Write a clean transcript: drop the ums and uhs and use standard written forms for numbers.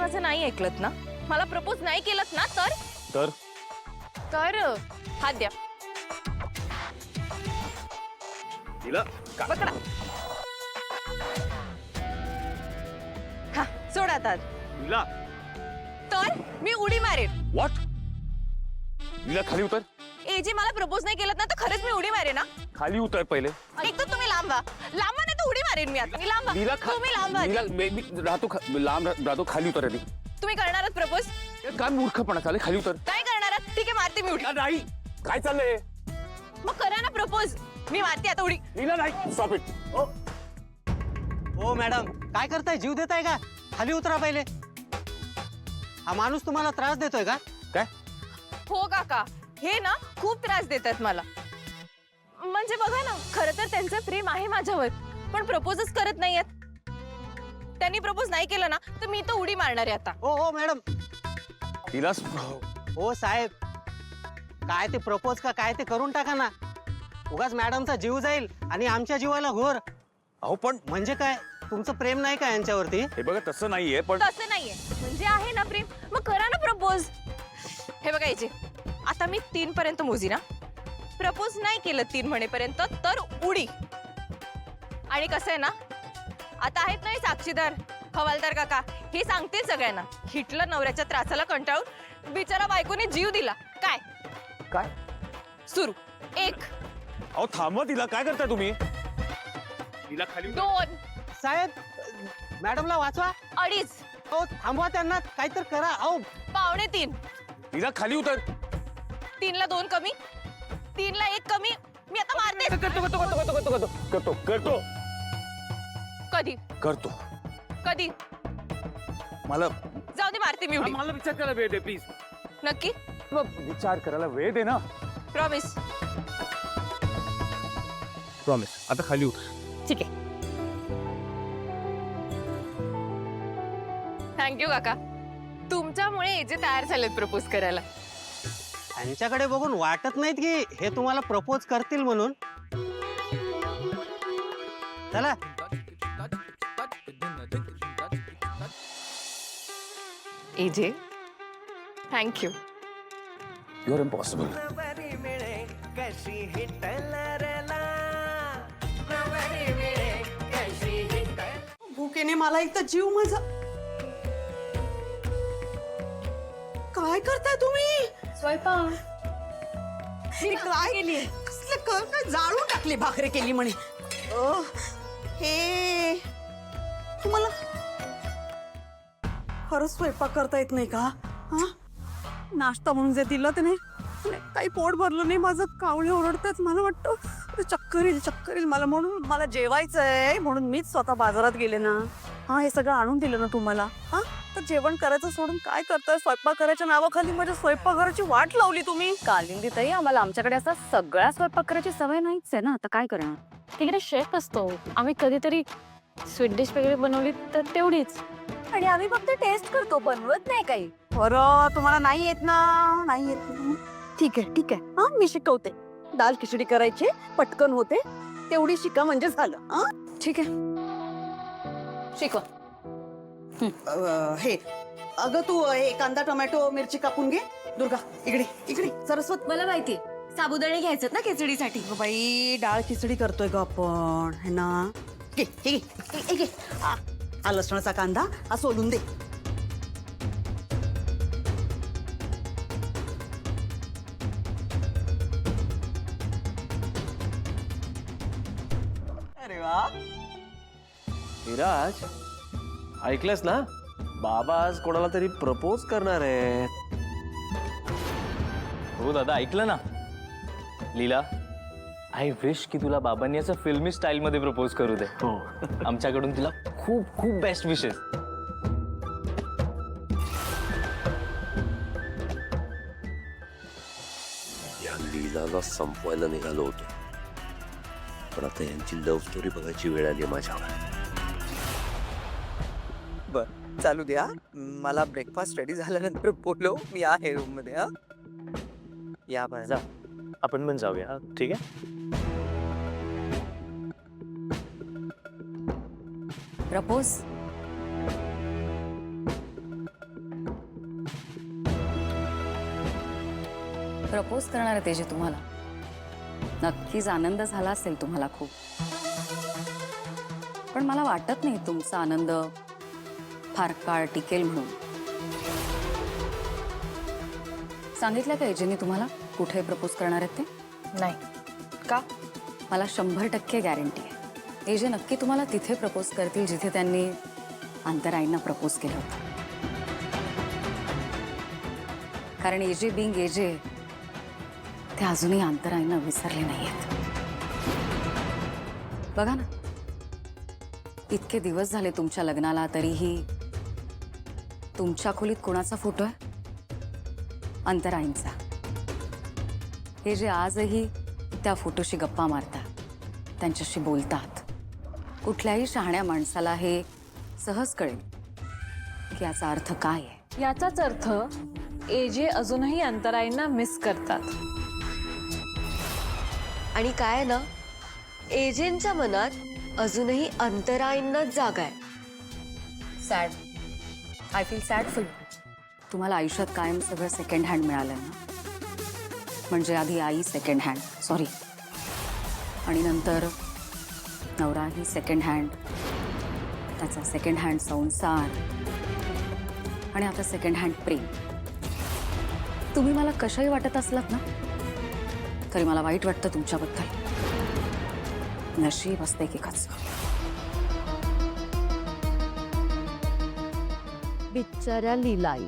माझं नाही ऐकलत ना, मला प्रपोज नाही केलत ना, तर हात द्या. पकडा. हा, सोडा आता. तर मी उडी मारेन. व्हॉट? लीला खाली उतर. जे मला प्रपोज नाही केलत ना, तर खरंच मी उडी मारेन ना. खाली उतर पहिले. एक तर तुम्ही लांब व्हा, नाही तर उडी मारेन मी आता. मी लांब लीला व्हा. तुम्ही लांब व्हा. मी लांब राहतो, खाली उतर आधी. तुम्ही करणारच प्रपोज? काय मूर्खपणा चालेल, खाली उतर. काय करणार? ठीक आहे, मारते मी उडी. नाही, काय चाललंय? मग करा ना प्रपोज. मी मारते आता उडी. लीला नाही, स्टॉप इट. ओ मॅडम, काय करताय? जीव देताय का? खाली उतरा पहिले. हा माणूस तुम्हाला त्रास देतोय का? काय? हो काका, हे ना खूप त्रास देतात मला. म्हणजे बघा ना, खरं तर त्यांचं प्रेम आहे माझ्यावर, पण प्रपोजच करत नाहीयेत. त्यांनी प्रपोज नाही केलं ना, तर मी तर उडी मारणार आहे आता. ओ मॅडम. लीला, ओ साहेब, काय ते प्रपोज का काय ते करून टाका ना. उगाच मॅडमचा जीव जाईल आणि आमच्या जीवाला घोर. अहो पण म्हणजे काय, तुमचं प्रेम नाही का यांच्यावरती? हे बघा, तसं नाहीये. पण तसं नाहीये, म्हणजे आहे ना प्रेम, मग करा ना प्रपोज. हे बघा याचे, आता मी 3 पर्यंत मोजी ना. प्रपोज नाही केलं 3 म्हणेपर्यंत तर उडी. आणि कसं आहे ना, आता आहेत ना हे साक्षीदार हवालदार काका, हे सांगतील सगळ्यांना, हिटलर नवऱ्याच्या त्रासाला कंटाळून बिचारा बायकोने जीव दिला. काय काय? सुरू 1 अहो थांबवा, तिला काय करताय तुम्ही? लीला खाली उतर. 2 साहेब, मॅडमला वाचवा. 2.5 ओ थांबवा त्यांना, काहीतरी करा. अहो 2.75 लीला खाली उतर. 3 ला 2 कमी, 3 ला 1 कमी. मी आता मारते. करतो कधी करतो. कधी? मला जाऊ दे, मारते मी उडी. मला विचार करायला वेळ दे प्लीज. नक्की? विचार करायला वेळ दे ना. प्रॉमिस? प्रॉमिस. आता खाली उतर. ठीक आहे. थँक्यू काका, तुमच्यामुळे हे जे तयार झालेत प्रपोज करायला. यांच्याकडे बघून वाटत नाहीत की हे तुम्हाला प्रपोज करतील म्हणून. चला. AJ, thank you. You are impossible. भुकेने मला एक तर जीव माझा. काय करताय तुम्ही? स्वयंपाक. काय केली? कसलं काय जाळून टाकली, भाकरी केली म्हणे. हे तुम्हाला खरंच स्वयंपाक करता येत नाही का? हा, नाश्ता म्हणून जे दिलं त्याने काही पोट भरलं नाही माझं. कावळे ओरडतात, मला वाटतं चक्कर येईल मला. म्हणून मला जेवायचंय म्हणून मीच स्वतः बाजारात गेले ना. हा, हे सगळं आणून दिलं ना तुम्हाला. हा, तर जेवण करायचं सोडून काय करताय? स्वयंपाक करायच्या नावाखाली माझ्या स्वयंपाकघराची वाट लावली तुम्ही. कालिंदी ताई, आम्हाला आमच्याकडे असा सगळ्या स्वयंपाक करायची सवय नाहीच आहे ना. आता काय करणार, तिकडे शेफ असतो. आम्ही कधीतरी स्वीट डिश वगैरे बनवली तर तेवढीच. आणि आम्ही फक्त टेस्ट करतो, बनवत नाही काही. बरं, तुम्हाला नाही येत ना? नाही येत ना? ठीक आहे. हा, मी शिकवते. दाल खिचडी करायची, पटकन होते, तेवढी शिका म्हणजे झालं. हा, ठीक आहे. शिकवा. हे अगं, तू हे कांदा टोमॅटो मिरची कापून घे. दुर्गा, इकडे सरस्वत. मला माहिती, साबुदाणे घ्यायचं ना खिचडीसाठी. अगं बाई, डाळ खिचडी करतोय ग आपण, है ना? घे. हा लसणाचा कांदा हा सोलून दे. अरे वा. विराज, ऐकलंस ना? बाबा आज कोणाला तरी प्रपोज करणार आहेत. हो दादा, ऐकलं ना? लीला, आय विश की तुला बाबांनी असं फिल्मी स्टाईल मध्ये प्रपोज करू दे. हो. आमच्याकडून तुला खूप खूप बेस्ट विशेस. या लीलाला संपवायला निघालो होतो, पण आता यांची लव्ह स्टोरी बघायची वेळ आली माझ्यावर. बर, चालू द्या. मला ब्रेकफास्ट रेडी झाल्यानंतर बोलव. मी आहे रूम मध्ये. हा, या बाहेर. जा, आपण पण जाऊया. ठीक आहे. प्रपोज प्रपोज करणार आहे तेजे तुम्हाला. नक्कीच आनंद झाला असेल तुम्हाला खूप, पण मला वाटत नाही तुमचा आनंद फार काळ टिकेल म्हणून. सांगितलं का एजेने तुम्हाला कुठे प्रपोज करणार आहेत ते? नाही. का? मला 100% गॅरंटी आहे एजे नक्की तुम्हाला तिथे प्रपोज करतील जिथे त्यांनी अंतराईंना प्रपोज केलं होतं. कारण एजे बिंग एजे ते अजूनही अंतराईंना विसरले नाहीयेत. बघा ना, इतके दिवस झाले तुमच्या लग्नाला, तरीही तुमच्या खोलीत कोणाचा फोटो आहे? अंतराईंचा. हे जे आजही त्या फोटोशी गप्पा मारतात, त्यांच्याशी बोलतात. कुठल्याही शहाण्या माणसाला हे सहज कळेल की याचा अर्थ काय आहे. याचाच अर्थ एजे अजूनही अंतराईंना मिस करतात. आणि काय ना, एजेंच्या मनात अजूनही अंतराईंनाच जागा आहे. Sad. I feel sad for you. तुम्हाला आयुष्यात कायम सगळं सेकंड हँड मिळालंय ना. म्हणजे आधी आई सेकंड हँड, सॉरी, आणि नंतर नवराही सेकंड हँड, त्याचा सेकंड हँड संसार, आणि आता सेकंड हँड प्रेम. तुम्ही मला कशाही वाटत असलात ना, तरी मला वाईट वाटतं तुमच्याबद्दल. नशीब असते एकेकाच. बिचाऱ्या लीलाई,